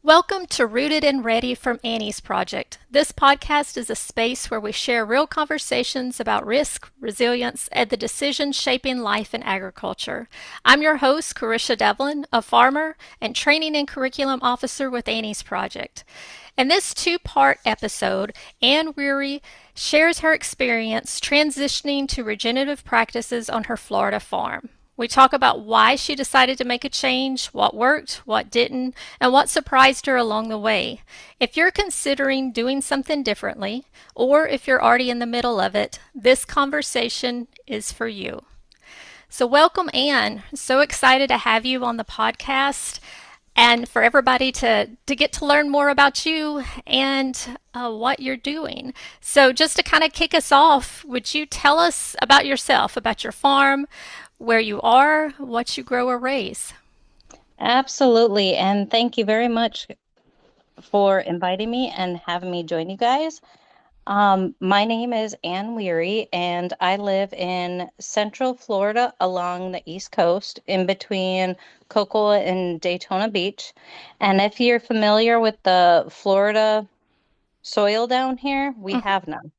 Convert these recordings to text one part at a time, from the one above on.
Welcome to Rooted and Ready from Annie's Project. This podcast is a space where we share real conversations about risk, resilience, and the decisions shaping life in agriculture. I'm your host, Karisha Devlin, a farmer and training and curriculum officer with Annie's Project. In this two-part episode, Ann Wiirre shares her experience transitioning to regenerative practices on her Florida farm. We talk about why she decided to make a change, what worked, what didn't, and what surprised her along the way. If you're considering doing something differently, or if you're already in the middle of it, this conversation is for you. So welcome, Ann. So excited to have you on the podcast and for everybody to get to learn more about you and what you're doing. So just to kind of kick us off, would you tell us about yourself, about your farm, where you are, what you grow or raise? Absolutely. And thank you very much for inviting me and having me join you guys. My name is Ann Wiirre, and I live in Central Florida along the East Coast in between Cocoa and Daytona Beach. And if you're familiar with the Florida soil down here, we have none.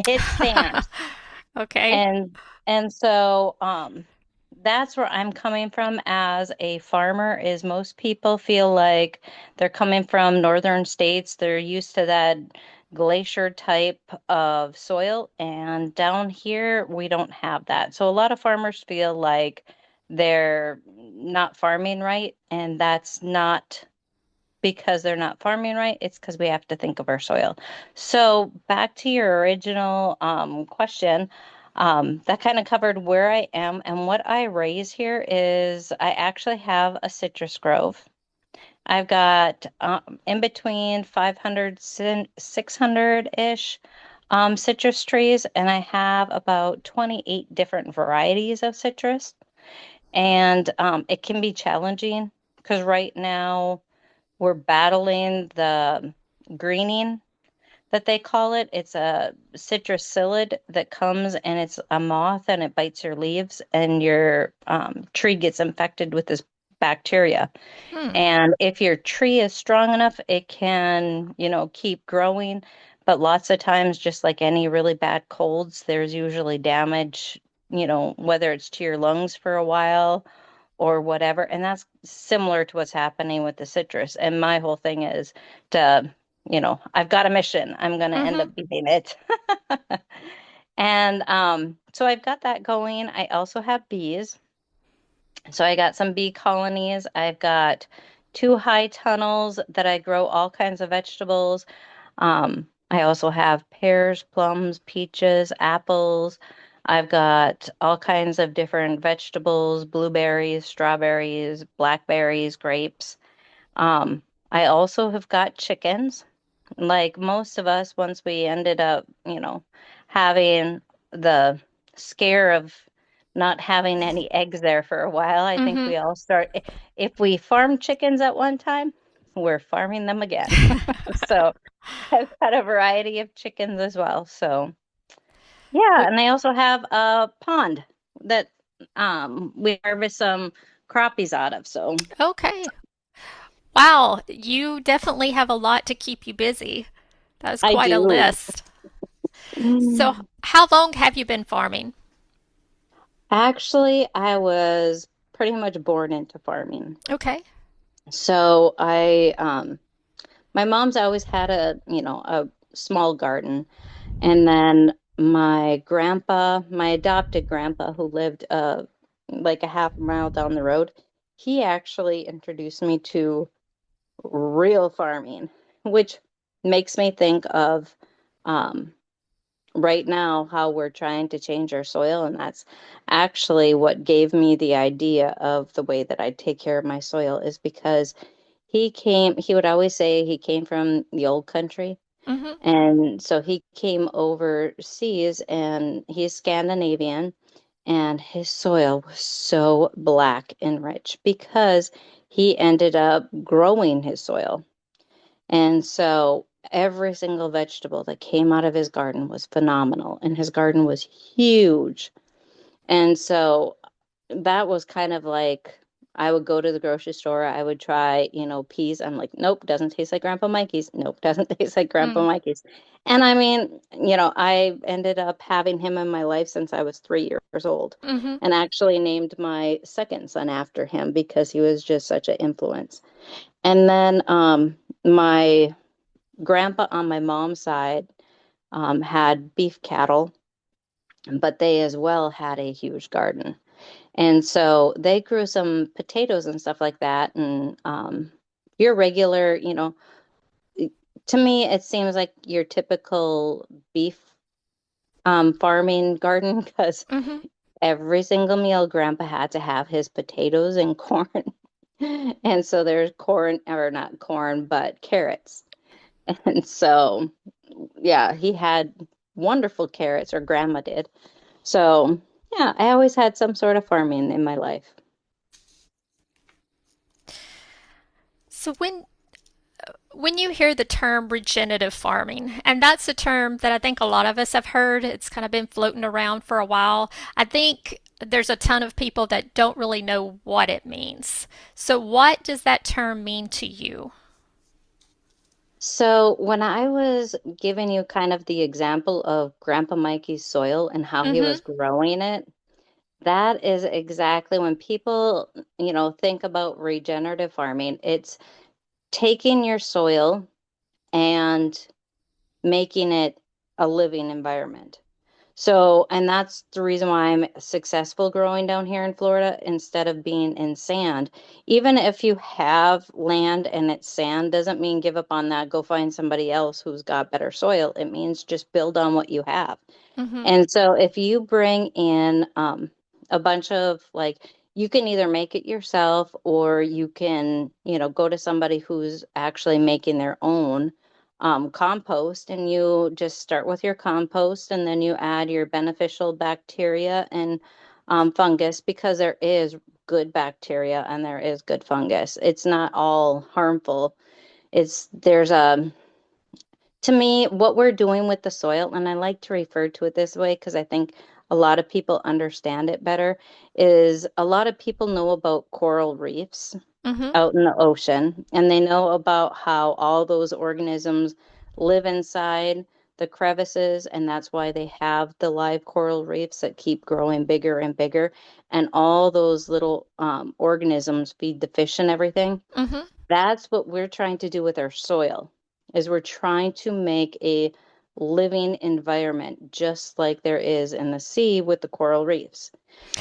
It's sand. Okay. And and so that's where I'm coming from as a farmer is most people feel like they're coming from northern states. They're used to that glacier type of soil, and down here we don't have that. So a lot of farmers feel like they're not farming right, and that's not because they're not farming right. It's because we have to think of our soil. So back to your original question, that kind of covered where I am and what I raise here is I actually have a citrus grove. I've got in between 500, 600-ish citrus trees, and I have about 28 different varieties of citrus. And it can be challenging because right now, we're battling the greening that they call it. It's a citrus psyllid that comes and it's a moth and it bites your leaves and your tree gets infected with this bacteria. Hmm. And if your tree is strong enough, it can, keep growing. But lots of times, just like any really bad colds, there's usually damage, whether it's to your lungs for a while or whatever. And that's similar to what's happening with the citrus. And my whole thing is to, I've got a mission. I'm going to end Mm-hmm. up beating it. And so I've got that going. I also have bees. So I got some bee colonies. I've got two high tunnels that I grow all kinds of vegetables. I also have pears, plums, peaches, apples. I've got all kinds of different vegetables, blueberries, strawberries, blackberries, grapes. Um, I also have got chickens. Like most of us, once we ended up, having the scare of not having any eggs there for a while, I think Mm-hmm. we all start, if we farmed chickens at one time, we're farming them again. So I've got a variety of chickens as well. So yeah, and I also have a pond that we harvest some crappies out of. So Okay. Wow, you definitely have a lot to keep you busy. That's I quite a do. list. So, how long have you been farming? Actually, I was pretty much born into farming. Okay. So my mom's always had a small garden. And then my grandpa, my adopted grandpa who lived like a half mile down the road, he actually introduced me to real farming, which makes me think of um, right now how we're trying to change our soil. And that's actually what gave me the idea of the way that I take care of my soil is because he would always say he came from the old country. Mm-hmm. And so he came overseas and he's Scandinavian and his soil was so black and rich because he ended up growing his soil. And so every single vegetable that came out of his garden was phenomenal and his garden was huge. And so that was kind of like I would go to the grocery store, I would try, peas. I'm like, nope, doesn't taste like Grandpa Mikey's. Nope, doesn't taste like Grandpa Mm. Mikey's. And I mean, I ended up having him in my life since I was 3 years old, Mm-hmm. and actually named my second son after him because he was just such an influence. And then my grandpa on my mom's side had beef cattle, but they as well had a huge garden. And so they grew some potatoes and stuff like that. And your regular, to me, it seems like your typical beef farming garden because Mm-hmm. every single meal Grandpa had to have his potatoes and corn. And so there's corn, or not corn, but carrots. And so, yeah, he had wonderful carrots, or Grandma did. So, yeah, I always had some sort of farming in my life. So when you hear the term regenerative farming, and that's a term that I think a lot of us have heard, it's kind of been floating around for a while. I think there's a ton of people that don't really know what it means. So, what does that term mean to you? So, when I was giving you kind of the example of Grandpa Mikey's soil and how he Mm-hmm. was growing it, that is exactly when people, think about regenerative farming. It's taking your soil and making it a living environment. So, and that's the reason why I'm successful growing down here in Florida instead of being in sand. Even if you have land and it's sand, doesn't mean give up on that. Go find somebody else who's got better soil. It means just build on what you have. Mm-hmm. And so if you bring in a bunch of like, you can either make it yourself or you can, go to somebody who's actually making their own compost, and you just start with your compost and then you add your beneficial bacteria and fungus because there is good bacteria and there is good fungus. It's not all harmful. There's a to me, what we're doing with the soil, and I like to refer to it this way because I think a lot of people understand it better, is a lot of people know about coral reefs Mm-hmm. out in the ocean, and they know about how all those organisms live inside the crevices, and that's why they have the live coral reefs that keep growing bigger and bigger. And all those little organisms feed the fish and everything. Mm-hmm. That's what we're trying to do with our soil, is we're trying to make a living environment just like there is in the sea with the coral reefs.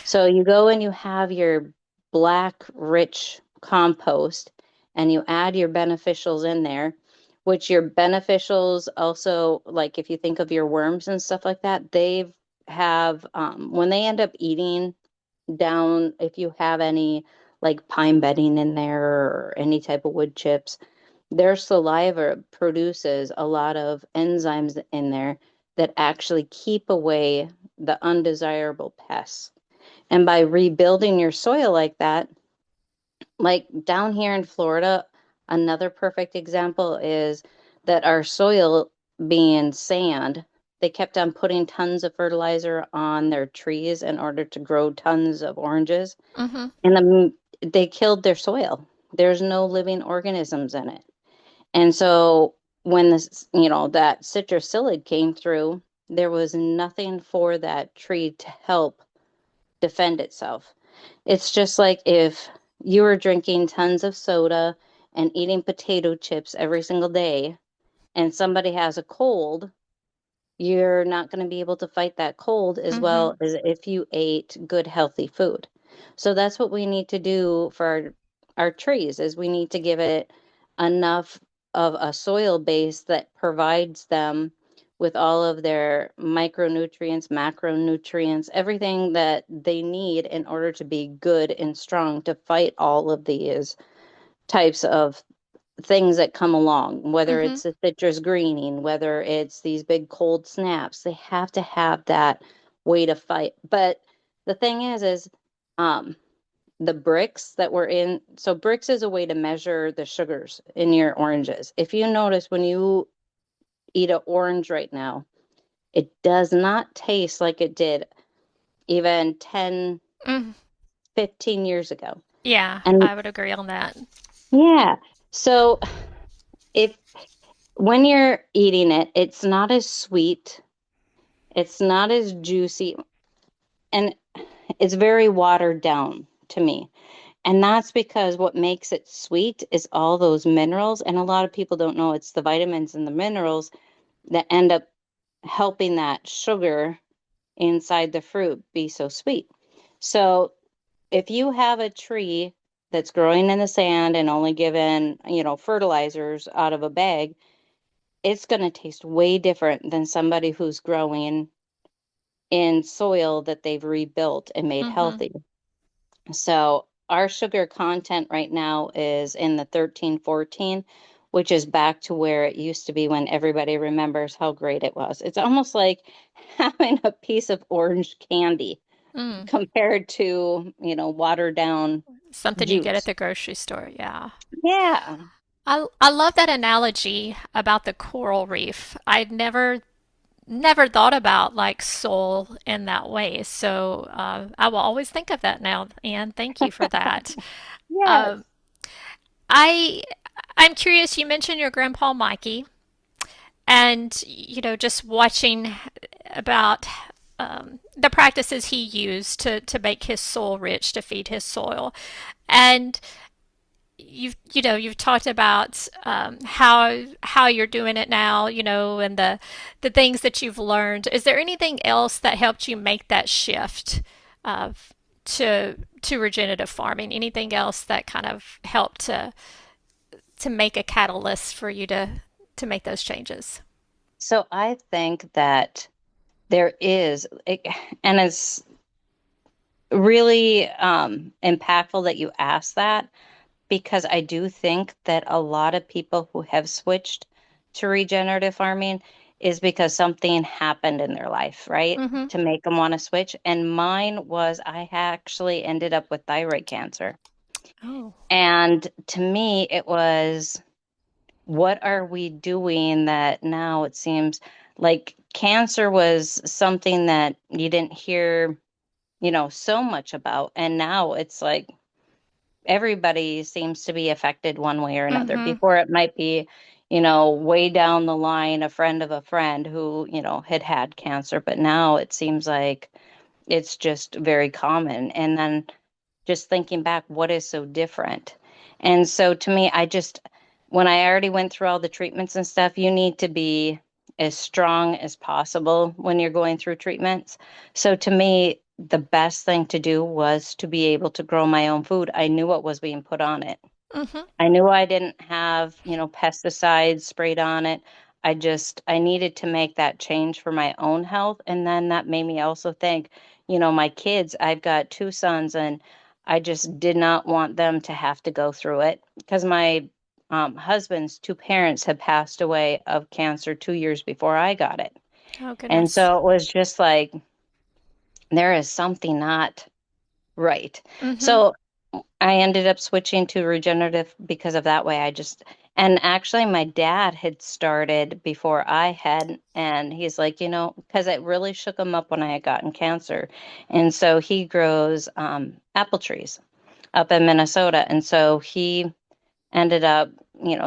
So you go and you have your black rich compost and you add your beneficials in there, which your beneficials also, like if you think of your worms and stuff like that, they have when they end up eating down, if you have any like pine bedding in there or any type of wood chips, their saliva produces a lot of enzymes in there that actually keep away the undesirable pests. And by rebuilding your soil like that, like down here in Florida, another perfect example is that our soil being sand, they kept on putting tons of fertilizer on their trees in order to grow tons of oranges. Mm-hmm. And they killed their soil. There's no living organisms in it. And so when this, that citrus psyllid came through, there was nothing for that tree to help defend itself. It's just like if you were drinking tons of soda and eating potato chips every single day, and somebody has a cold, you're not going to be able to fight that cold as Mm-hmm. well as if you ate good, healthy food. So that's what we need to do for our trees, is we need to give it enough of a soil base that provides them with all of their micronutrients, macronutrients, everything that they need in order to be good and strong to fight all of these types of things that come along, whether Mm-hmm. it's a citrus greening, whether it's these big cold snaps, they have to have that way to fight. But the thing is um, the bricks that were in, so bricks is a way to measure the sugars in your oranges. If you notice when you eat an orange right now, it does not taste like it did even 10, Mm-hmm. 15 years ago. Yeah, And I would agree on that. yeah, so if when you're eating it, it's not as sweet, it's not as juicy, and it's very watered down to me. And that's because what makes it sweet is all those minerals. And a lot of people don't know it's the vitamins and the minerals that end up helping that sugar inside the fruit be so sweet. So if you have a tree that's growing in the sand and only given, fertilizers out of a bag, it's going to taste way different than somebody who's growing in soil that they've rebuilt and made Mm-hmm. healthy. So our sugar content right now is in the 13, 14, which is back to where it used to be when everybody remembers how great it was. It's almost like having a piece of orange candy Mm. compared to, watered down Something you get at juice. the grocery store. Yeah. Yeah. I love that analogy about the coral reef. I'd never thought about like soul in that way. So I will always think of that now. And thank you for that. Yes. Um, I I'm curious. You mentioned your grandpa Mikey, and just watching about the practices he used to make his soil rich to feed his soil, and you've talked about how you're doing it now, and the things that you've learned. Is there anything else that helped you make that shift uh, to regenerative farming? Anything else that kind of helped to make a catalyst for you to make those changes? So I think that there is, and it's really impactful that you asked that because I do think that a lot of people who have switched to regenerative farming is because something happened in their life, right? Mm-hmm. To make them want to switch. And mine was I actually ended up with thyroid cancer. Oh. And to me, it was, what are we doing that now it seems like cancer was something that you didn't hear, so much about. And now it's like everybody seems to be affected one way or another. Mm-hmm. Before it might be, way down the line, a friend of a friend who, had cancer, but now it seems like it's just very common. And then just thinking back, what is so different? And so to me, when I already went through all the treatments and stuff, you need to be as strong as possible when you're going through treatments. So to me, the best thing to do was to be able to grow my own food. I knew what was being put on it. Mm-hmm. I knew I didn't have, pesticides sprayed on it. I needed to make that change for my own health. And then that made me also think, my kids, I've got two sons, and I just did not want them to have to go through it because my husband's two parents had passed away of cancer 2 years before I got it. Oh And goodness. so it was just like, there is something not right. Mm-hmm. So I ended up switching to regenerative because of that way. And actually, my dad had started before I had, and he's like, because it really shook him up when I had gotten cancer. And so he grows apple trees up in Minnesota. And so he ended up,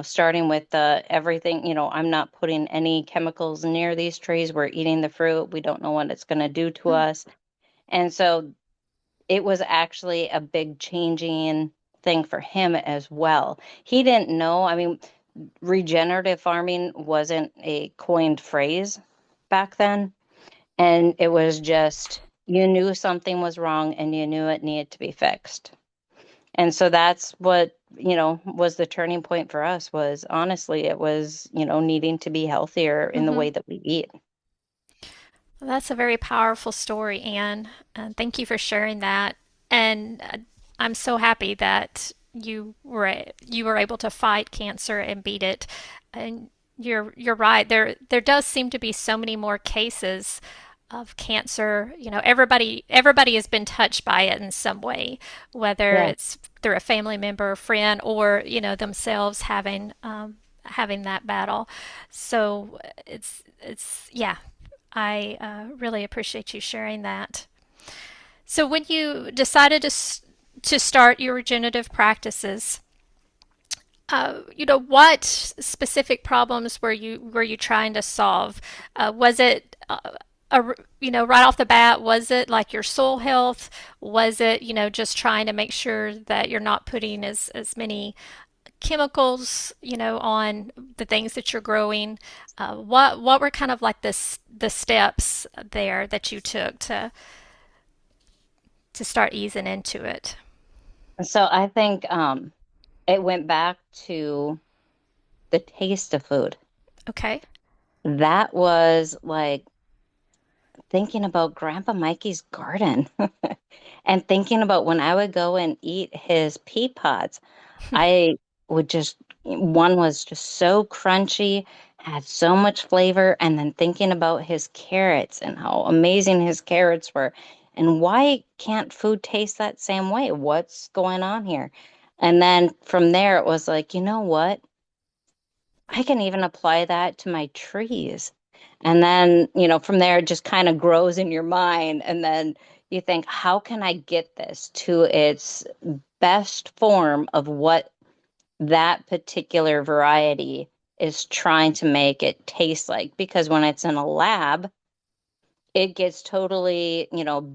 starting with everything, I'm not putting any chemicals near these trees. We're eating the fruit. We don't know what it's going to do to us. And so it was actually a big changing thing for him as well. He didn't know. I mean, regenerative farming wasn't a coined phrase back then. And it was just, you knew something was wrong and you knew it needed to be fixed. And so that's what, was the turning point for us was honestly, it was, needing to be healthier in the Mm-hmm. way that we eat. Well, that's a very powerful story, Anne. Thank you for sharing that. And I'm so happy that you were able to fight cancer and beat it. And you're right. There does seem to be so many more cases of cancer. Everybody has been touched by it in some way, whether Yeah. it's through a family member, friend, or themselves having that battle. So it's yeah, I really appreciate you sharing that. So when you decided to start your regenerative practices, what specific problems were you trying to solve? Was it right off the bat? Was it like your soil health? Was it just trying to make sure that you're not putting as many chemicals on the things that you're growing? What were kind of like the steps there that you took to start easing into it? So I think it went back to the taste of food. Okay. That was like thinking about Grandpa Mikey's garden and thinking about when I would go and eat his pea pods. I would just, one was just so crunchy, had so much flavor, and then thinking about his carrots and how amazing his carrots were. And why can't food taste that same way? What's going on here? And then from there, it was like, you know what? I can even apply that to my trees. And then, from there, it just kind of grows in your mind. And then you think, how can I get this to its best form of what that particular variety is trying to make it taste like? Because when it's in a lab, it gets totally,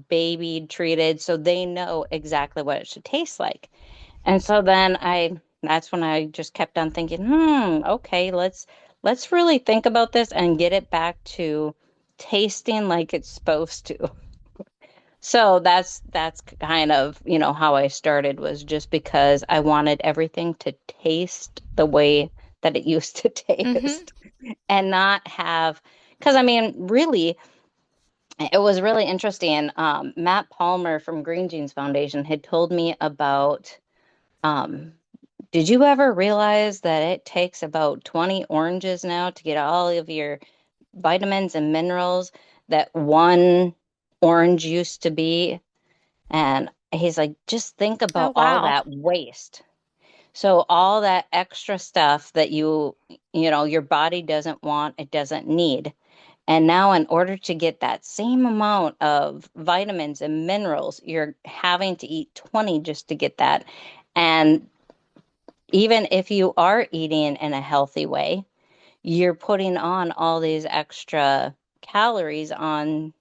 baby treated. So they know exactly what it should taste like. And so then that's when I just kept on thinking, okay, let's really think about this and get it back to tasting like it's supposed to. So that's kind of, how I started, was just because I wanted everything to taste the way that it used to Mm-hmm. taste and not have, because I mean, really, it was really interesting. Matt Palmer from Green Jeans Foundation had told me about, um, did you ever realize that it takes about 20 oranges now to get all of your vitamins and minerals that one orange used to be? And he's like, just think Oh, about all wow. that waste. So all that extra stuff that your body doesn't want, it doesn't need. And now in order to get that same amount of vitamins and minerals, you're having to eat 20 just to get that. And even if you are eating in a healthy way, you're putting on all these extra calories on,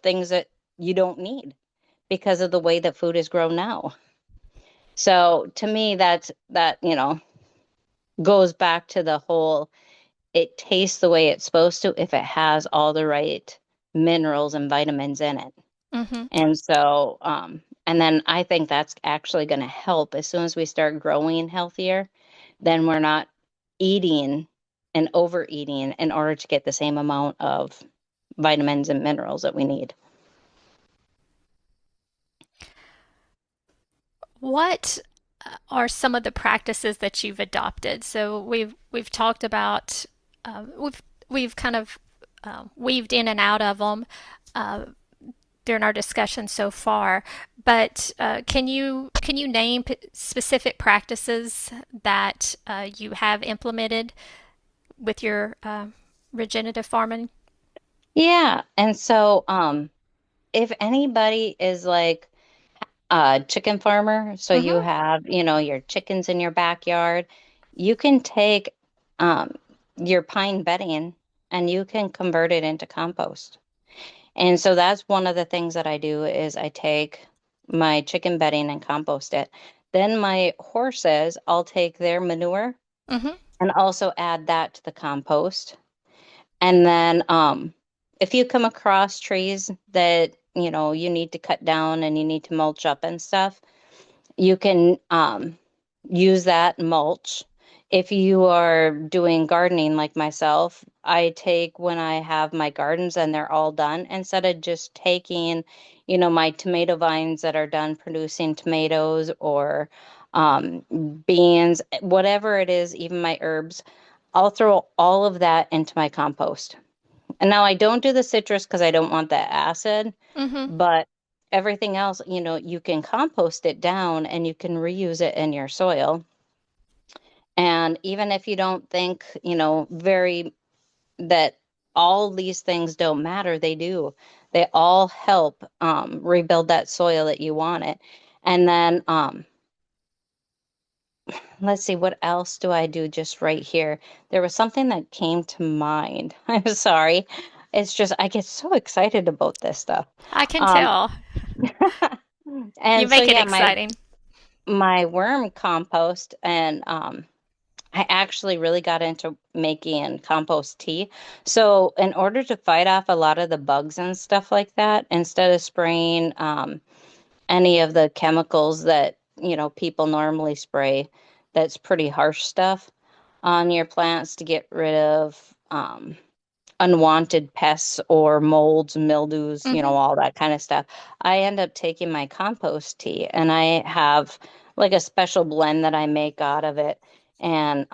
things that you don't need because of the way that food is grown now. So to me, that, goes back to the whole, it tastes the way it's supposed to if it has all the right minerals and vitamins in it. Mm-hmm. And so, and then I think that's actually going to help as soon as we start growing healthier, then we're not eating and overeating in order to get the same amount of vitamins and minerals that we need. What are some of the practices that you've adopted? So we've talked about we've kind of weaved in and out of them during our discussion so far. But can you name specific practices that you have implemented with your regenerative farming? Yeah. And so, if anybody is like a chicken farmer, so you Mm-hmm. have, your chickens in your backyard, you can take your pine bedding and you can convert it into compost. And so that's one of the things that I do is I take my chicken bedding and compost it. Then my horses, I'll take their manure Mm-hmm. and also add that to the compost. And then if you come across trees that, you need to cut down and you need to mulch up and stuff, you can use that mulch. If you are doing gardening like myself, I take when I have my gardens and they're all done, instead of just taking, my tomato vines that are done producing tomatoes or beans, whatever it is, even my herbs, I'll throw all of that into my compost. And now I don't do the citrus because I don't want that acid, Mm-hmm. but everything else, you can compost it down and you can reuse it in your soil. And even if you don't think, very that all these things don't matter, they do. They all help rebuild that soil that you want it. And then let's see, what else do I do just right here? There was something that came to mind. I'm sorry. It's just I get so excited about this stuff. I can Um, tell. You and so make it yeah, exciting. my worm compost and I actually really got into making compost tea. So in order to fight off a lot of the bugs and stuff like that, instead of spraying any of the chemicals that, people normally spray, that's pretty harsh stuff on your plants to get rid of unwanted pests or molds, mildews, Hmm. all that kind of stuff. I end up taking my compost tea and I have like a special blend that I make out of it and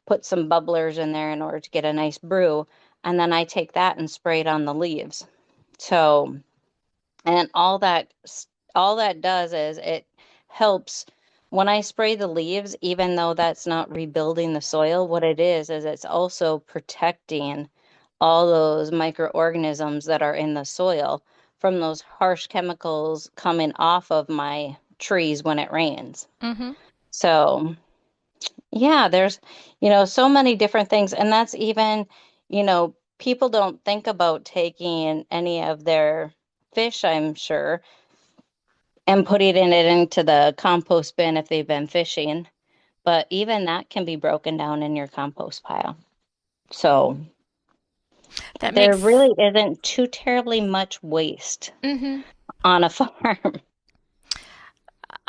put some bubblers in there in order to get a nice brew. And then I take that and spray it on the leaves. So, and all that does is it helps when I spray the leaves, even though that's not rebuilding the soil, what it is it's also protecting all those microorganisms that are in the soil from those harsh chemicals coming off of my trees when it rains. Hmm. So, yeah, there's, so many different things. And that's even, people don't think about taking any of their fish, I'm sure, and putting it into the compost bin if they've been fishing. But even that can be broken down in your compost pile. So That there makes. really isn't too terribly much waste Hmm. on a farm.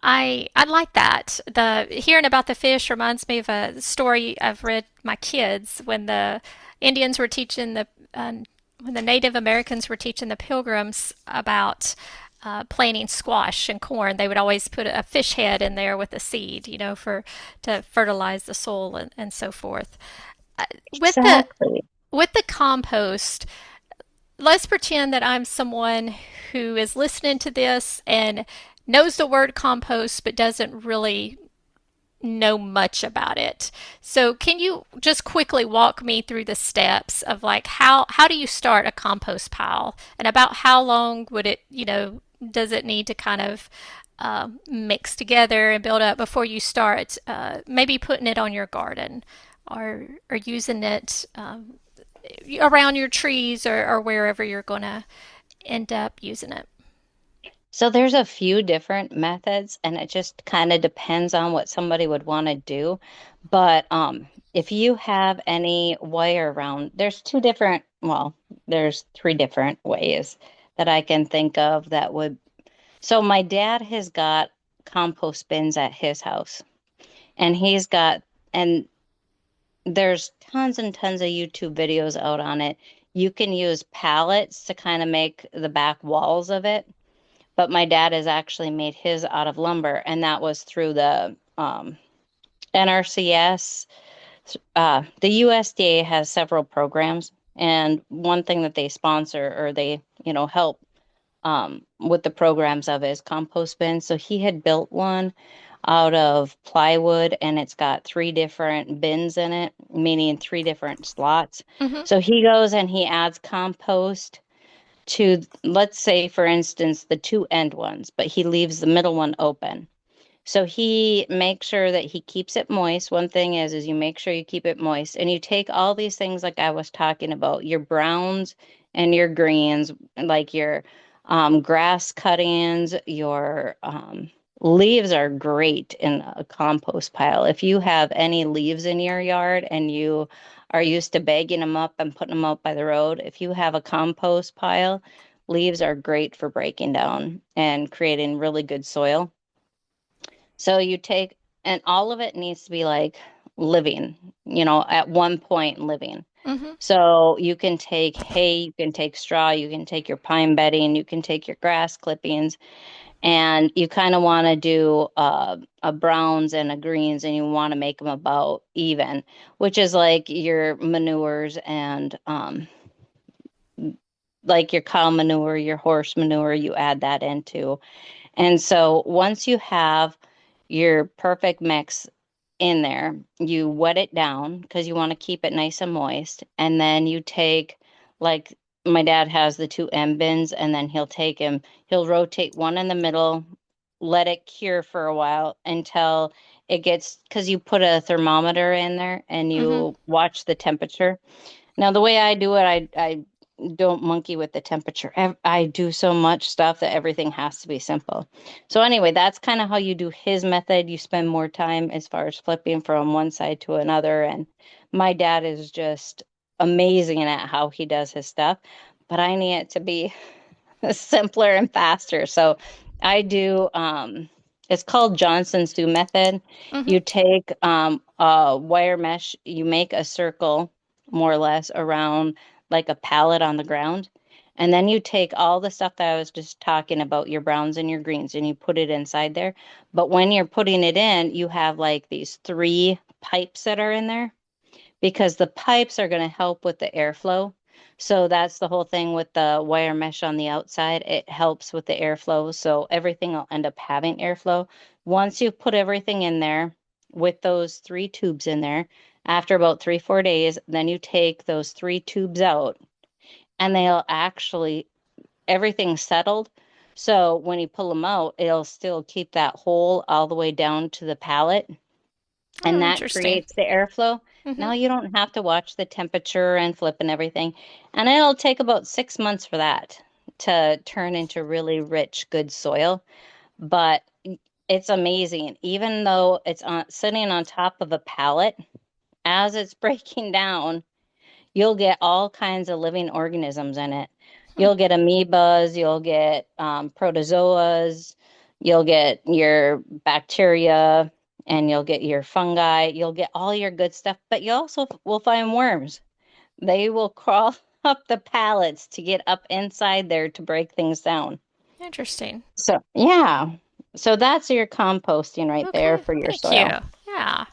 I like that. The hearing about the fish reminds me of a story I've read my kids when the Indians were teaching the when the Native Americans were teaching the Pilgrims about planting squash and corn. They would always put a fish head in there with a seed, for to fertilize the soil and so forth. With the Exactly. with the compost, let's pretend that I'm someone who is listening to this and knows the word compost but doesn't really know much about it. So can you just quickly walk me through the steps of like how do you start a compost pile and about how long would it, does it need to kind of mix together and build up before you start maybe putting it on your garden or using it around your trees or wherever you're going to end up using it. So there's a few different methods, and it just kind of depends on what somebody would want to do. But if you have any wire around, there's three different ways that I can think of that would. So my dad has got compost bins at his house, and and there's tons and tons of YouTube videos out on it. You can use pallets to kind of make the back walls of it, but my dad has actually made his out of lumber, and that was through the NRCS. The USDA has several programs, and one thing that they sponsor or they, help with the programs of is compost bins. So he had built one out of plywood, and it's got three different bins in it, meaning three different slots. Mm-hmm. So he goes and he adds compost to, let's say, for instance, the two end ones, but he leaves the middle one open. So he makes sure that he keeps it moist. One thing is you make sure you keep it moist and you take all these things like I was talking about, your browns and your greens, like your grass cuttings, your leaves are great in a compost pile. If you have any leaves in your yard and you are used to bagging them up and putting them out by the road, if you have a compost pile, leaves are great for breaking down and creating really good soil. So you take, and all of it needs to be like living, at one point living. Mm-hmm. So you can take hay, you can take straw, you can take your pine bedding, you can take your grass clippings, and you kind of want to do a browns and a greens, and you want to make them about even, which is like your manures and like your cow manure, your horse manure, you add that into. And so once you have your perfect mix in there, you wet it down because you want to keep it nice and moist. And then you take, like, my dad has the two M bins, and then he'll rotate one in the middle let it cure for a while until it gets, because you put a thermometer in there and Mm-hmm. you watch the temperature. Now, the way I do it, I don't monkey with the temperature. I do so much stuff that everything has to be simple. So anyway, that's kind of how you do his method. You spend more time as far as flipping from one side to another. And my dad is just amazing at how he does his stuff, but I need it to be simpler and faster. So I do, it's called Johnson's do method. Mm-hmm. You take a wire mesh, you make a circle more or less around like a pallet on the ground. And then you take all the stuff that I was just talking about, your browns and your greens, and you put it inside there. But when you're putting it in, you have like these three pipes that are in there because the pipes are going to help with the airflow. So that's the whole thing with the wire mesh on the outside. It helps with the airflow. So everything will end up having airflow. Once you put everything in there with those three tubes in there, after about 3, 4 days, then you take those three tubes out and they'll actually, everything's settled. So when you pull them out, it'll still keep that hole all the way down to the pallet Oh, and that interesting. creates the airflow. Mm-hmm. Now you don't have to watch the temperature and flip and everything. And it'll take about 6 months for that to turn into really rich, good soil. But it's amazing. Even though it's sitting on top of a pallet, as it's breaking down, you'll get all kinds of living organisms in it. Hmm. You'll get amoebas, you'll get protozoas, you'll get your bacteria, and you'll get your fungi. You'll get all your good stuff, but you also will find worms. They will crawl up the pallets to get up inside there to break things down. Interesting. So, yeah. So that's your composting right there Okay, for your thank you. soil. Yeah,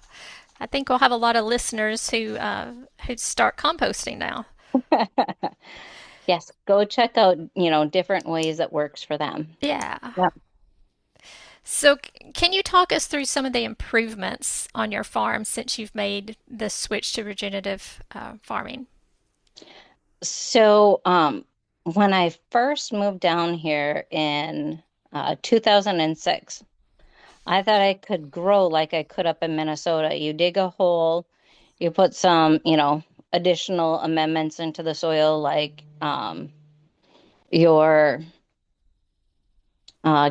I think we'll have a lot of listeners who start composting now. Yes, go check out, different ways that works for them. Yeah. Yep. So, can you talk us through some of the improvements on your farm since you've made the switch to regenerative farming? So, when I first moved down here in 2006, I thought I could grow like I could up in Minnesota. You dig a hole, you put some, additional amendments into the soil, like your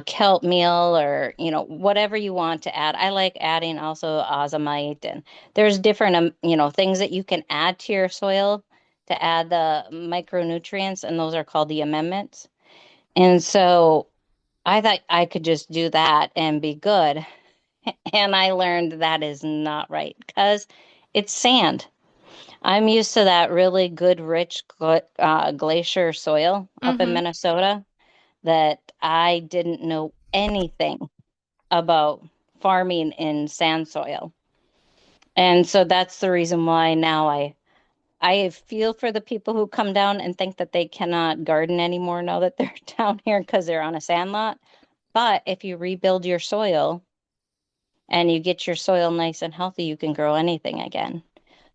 kelp meal or, whatever you want to add. I like adding also ozomite, and there's different, things that you can add to your soil to add the micronutrients, and those are called the amendments. And so I thought I could just do that and be good. And I learned that is not right because it's sand. I'm used to that really good, rich glacier soil up in Mm-hmm. Minnesota that I didn't know anything about farming in sand soil. And so that's the reason why now I feel for the people who come down and think that they cannot garden anymore now that they're down here because they're on a sand lot. But if you rebuild your soil and you get your soil nice and healthy, you can grow anything again.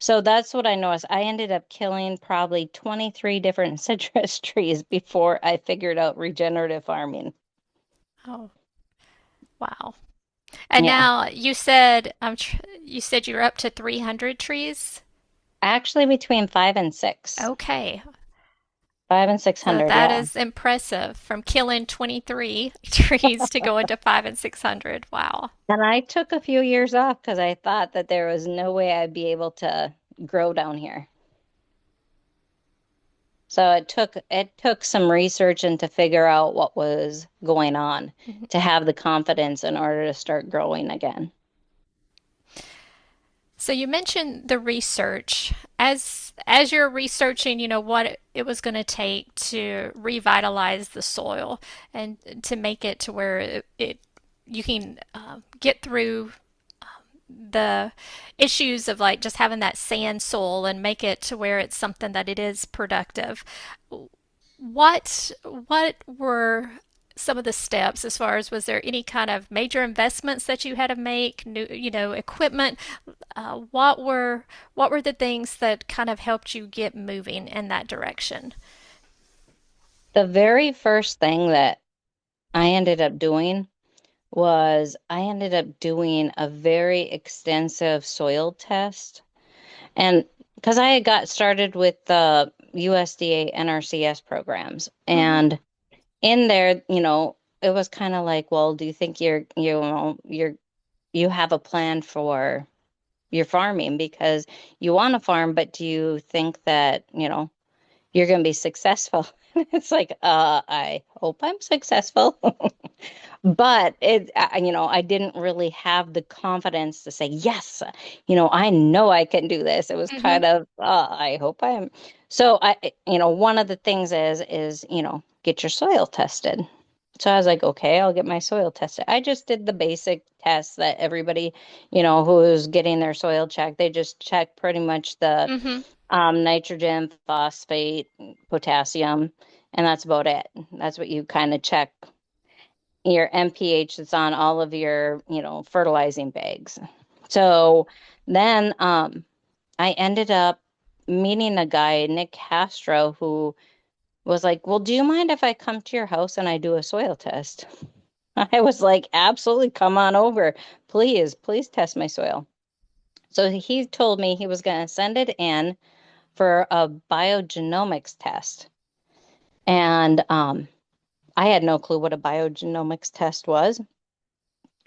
So that's what I noticed. I ended up killing probably 23 different citrus trees before I figured out regenerative farming. Oh, wow. And Yeah. now you said you're up to 300 trees. Actually, between five and six. Okay. Five and six So hundred, that yeah. is impressive from killing 23 trees to going to 5 and 600. Wow. And I took a few years off because I thought that there was no way I'd be able to grow down here. So it took some research and to figure out what was going on Mhm. to have the confidence in order to start growing again. So you mentioned the research. As you're researching, what it was going to take to revitalize the soil and to make it to where it you can get through the issues of like just having that sand soil and make it to where it's something that it is productive. What were some of the steps as far as was there any kind of major investments that you had to make, new, equipment? What were the things that kind of helped you get moving in that direction? The very first thing that I ended up doing was I ended up doing a very extensive soil test. And because I had got started with the USDA NRCS programs, Mm-hmm. and in there, it was kind of like, well, do you think you have a plan for your farming because you want to farm, but do you think that, you're going to be successful? It's like, I hope I'm successful. But I didn't really have the confidence to say, yes, I know I can do this. It was Mm-hmm. kind of, I hope I am. So one of the things is, get your soil tested. So I was like, okay, I'll get my soil tested. I just did the basic tests that everybody, who's getting their soil checked, they just check pretty much the Mm-hmm. nitrogen, phosphate, potassium, and that's about it. That's what you kind of check your MPH that's on all of your, fertilizing bags. So then I ended up meeting a guy, Nick Castro, who was like, well, do you mind if I come to your house and I do a soil test? I was like, absolutely, come on over. Please test my soil. So he told me he was going to send it in for a biogenomics test. And I had no clue what a biogenomics test was.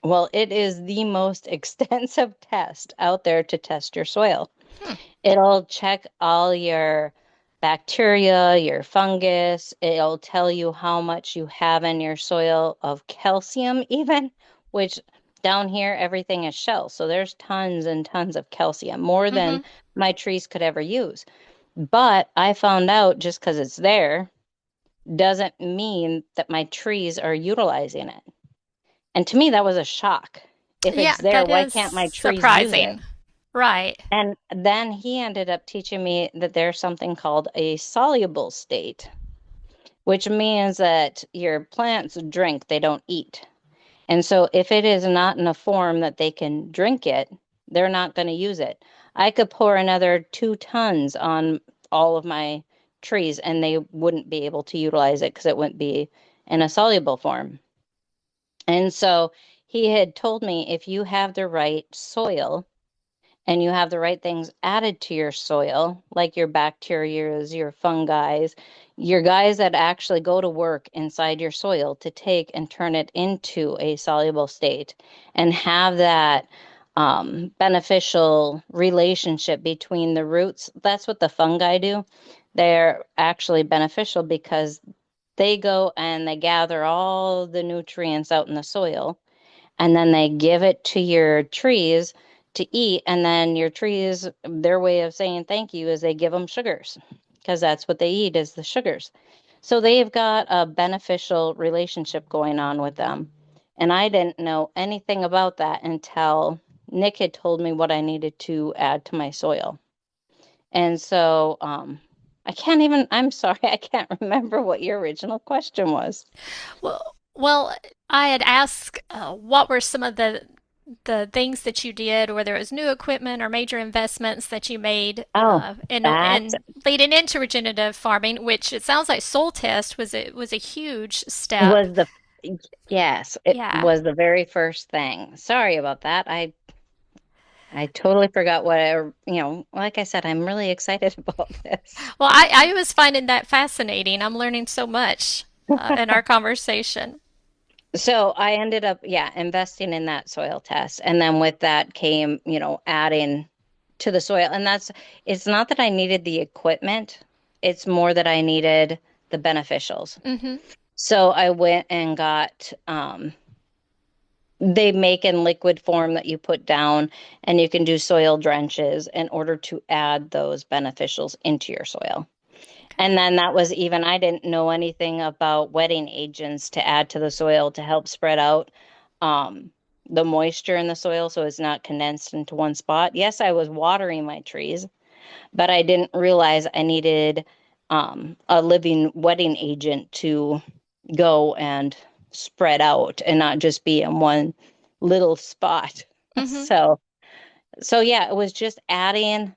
Well, it is the most extensive test out there to test your soil. Hmm. It'll check all your bacteria, your fungus. It'll tell you how much you have in your soil of calcium, even, which down here everything is shell. So there's tons and tons of calcium, more Mm-hmm. than my trees could ever use. But I found out just because it's there doesn't mean that my trees are utilizing it. And to me, that was a shock. If Yeah, it's there, that why is can't my trees use it? surprising. Right. And then he ended up teaching me that there's something called a soluble state, which means that your plants drink, they don't eat. And so if it is not in a form that they can drink it, they're not going to use it. I could pour another 2 tons on all of my trees and they wouldn't be able to utilize it because it wouldn't be in a soluble form. And so he had told me if you have the right soil and you have the right things added to your soil, like your bacterias, your fungi, your guys that actually go to work inside your soil to take and turn it into a soluble state and have that beneficial relationship between the roots. That's what the fungi do. They're actually beneficial because they go and they gather all the nutrients out in the soil and then they give it to your trees to eat. And then your trees, their way of saying thank you is they give them sugars because that's what they eat is the sugars. So they've got a beneficial relationship going on with them. And I didn't know anything about that until Nick had told me what I needed to add to my soil. And so I'm sorry, I can't remember what your original question was. Well, I had asked what were some of the things that you did, whether it was new equipment or major investments that you made Oh, that in leading into regenerative farming, which it sounds like soil test was a huge step. was the yes, it Yeah. was the very first thing. Sorry about that. I totally forgot what like I said, I'm really excited about this. Well, I was finding that fascinating. I'm learning so much in our conversation. So I ended up, yeah, investing in that soil test. And then with that came, adding to the soil. And it's not that I needed the equipment, it's more that I needed the beneficials. Mm-hmm. So I went and got they make in liquid form that you put down, and you can do soil drenches in order to add those beneficials into your soil. Okay. And then that was even, I didn't know anything about wetting agents to add to the soil to help spread out um, the moisture in the soil so it's not condensed into one spot. Yes, I was watering my trees, but I didn't realize I needed a living wetting agent to go and spread out and not just be in one little spot. Mm-hmm. So, so yeah, it was just adding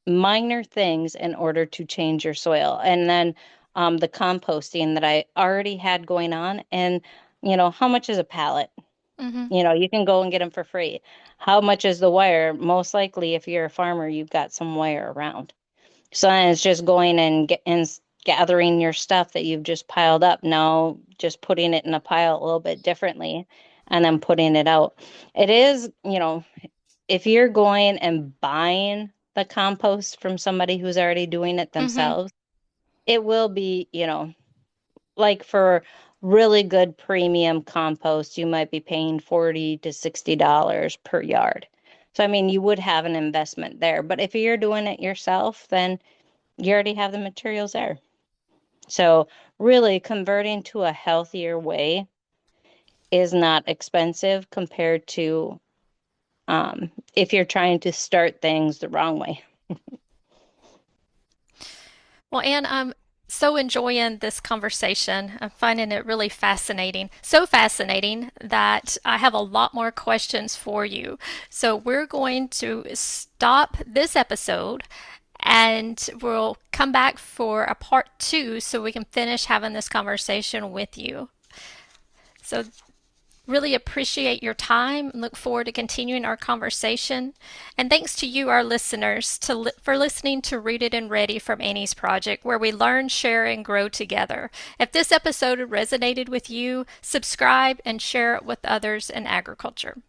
minor things in order to change your soil. And then the composting that I already had going on. And, how much is a pallet? Mm-hmm. You can go and get them for free. How much is the wire? Most likely, if you're a farmer, you've got some wire around. So then it's just going and gathering your stuff that you've just piled up. Now, just putting it in a pile a little bit differently and then putting it out. It is, if you're going and buying the compost from somebody who's already doing it Mm-hmm. themselves, it will be, like for really good premium compost, you might be paying $40 to $60 per yard. So, I mean, you would have an investment there. But if you're doing it yourself, then you already have the materials there. So, really, converting to a healthier way is not expensive compared to if you're trying to start things the wrong way. Well, Anne, I'm so enjoying this conversation. I'm finding it really fascinating. So fascinating that I have a lot more questions for you. So we're going to stop this episode and we'll come back for a part two so we can finish having this conversation with you. So really appreciate your time and look forward to continuing our conversation. And thanks to you, our listeners, for listening to Rooted and Ready from Annie's Project, where we learn, share, and grow together. If this episode resonated with you, subscribe and share it with others in agriculture.